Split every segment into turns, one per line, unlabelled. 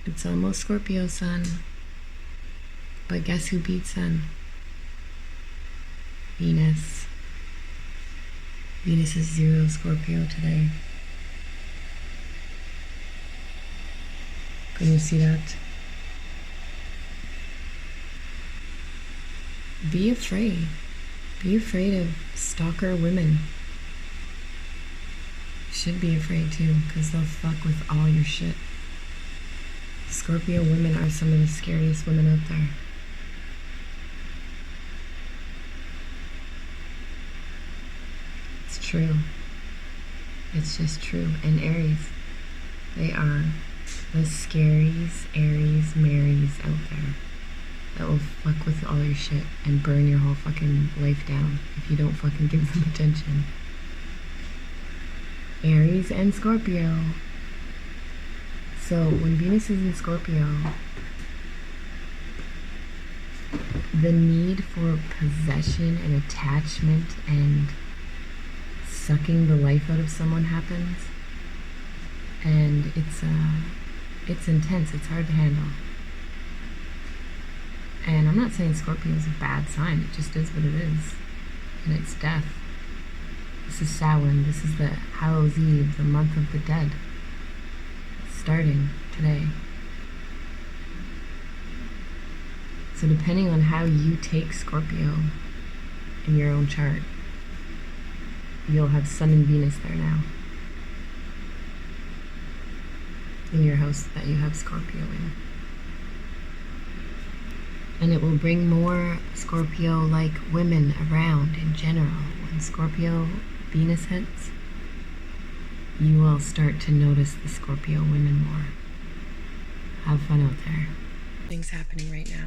It's almost Scorpio sun. But guess who beat sun? Venus. Venus is 0 Scorpio today. Can you see that? Be afraid. Be afraid of stalker women. You should be afraid too, because they'll fuck with all your shit. Scorpio women are some of the scariest women out there. It's true. It's just true. And Aries, they are the scaries, Aries, Marys out there that will fuck with all your shit and burn your whole fucking life down if you don't fucking give them attention. Aries and Scorpio. So when Venus is in Scorpio, the need for possession and attachment and sucking the life out of someone happens, and it's intense. It's hard to handle. And I'm not saying Scorpio is a bad sign. It just is what it is, and it's death. This is Samhain. This is the Hallows Eve, the month of the dead. It's starting today. So depending on how you take Scorpio in your own chart, you'll have Sun and Venus there now. In your house that you have Scorpio in. And it will bring more Scorpio-like women around in general. When Scorpio Venus hits, you will start to notice the Scorpio women more. Have fun out there. Things happening right now.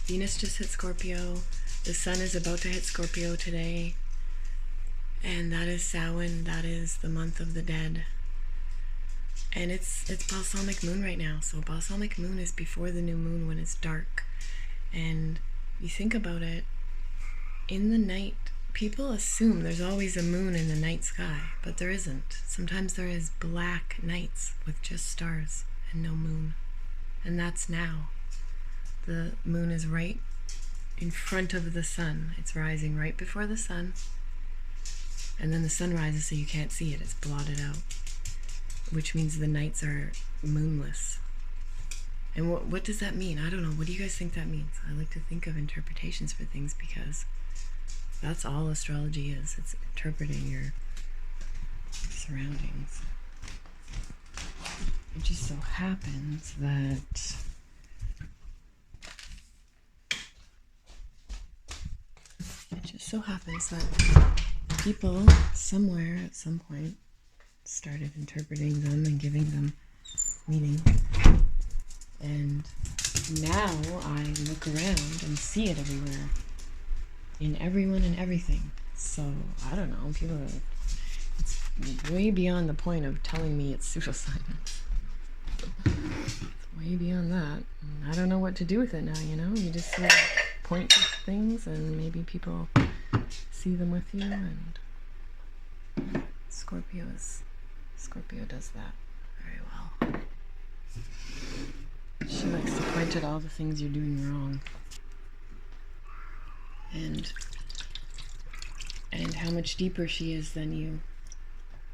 Venus just hit Scorpio. The Sun is about to hit Scorpio today. And that is Samhain. That is the month of the dead. And it's balsamic moon right now. So balsamic moon is before the new moon when it's dark. And you think about it, in the night, people assume there's always a moon in the night sky, but there isn't. Sometimes there is black nights with just stars and no moon. And that's now. The moon is right in front of the sun. It's rising right before the sun. And then the sun rises so you can't see it. It's blotted out. Which means the nights are moonless. And what does that mean? I don't know. What do you guys think that means? I like to think of interpretations for things because that's all astrology is. It's interpreting your surroundings. It just so happens that people somewhere at some point started interpreting them and giving them meaning. And now I look around and see it everywhere. In everyone and everything. So, I don't know. People are, it's way beyond the point of telling me it's pseudoscience. It's way beyond that. I don't know what to do with it now, you know? You just sort of point to things and maybe people see them with you, and Scorpio does that very well. She likes to point at all the things you're doing wrong. And how much deeper she is than you.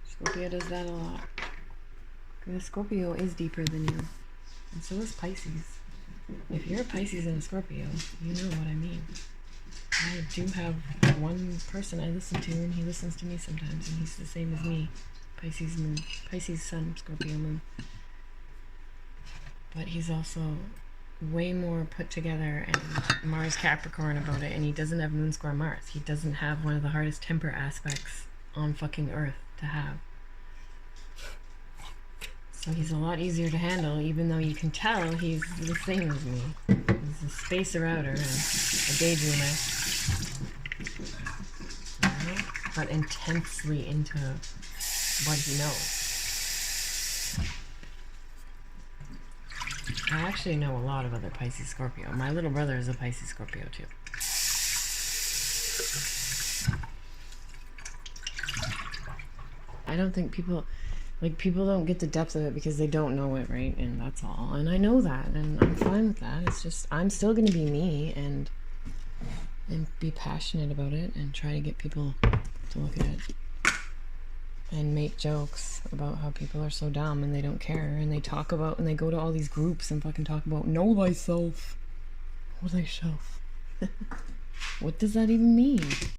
Scorpio does that a lot. Because Scorpio is deeper than you. And so is Pisces. If you're a Pisces and a Scorpio, you know what I mean. I do have one person I listen to, and he listens to me sometimes, and he's the same as me. Pisces moon. Pisces sun, Scorpio moon. But he's also way more put together and Mars Capricorn about it, and he doesn't have moon square Mars. He doesn't have one of the hardest temper aspects on fucking Earth to have. So he's a lot easier to handle, even though you can tell he's the same as me. He's a spacer outer and a daydreamer. But intensely into what he knows. I actually know a lot of other Pisces Scorpio. My little brother is a Pisces Scorpio too. I don't think people, Like, people don't get the depth of it because they don't know it, right? And that's all. And I know that, and I'm fine with that. It's just, I'm still going to be me and be passionate about it and try to get people to look at it and make jokes about how people are so dumb and they don't care, and they talk about, and they go to all these groups and fucking talk about know thyself. Know thyself. What does that even mean?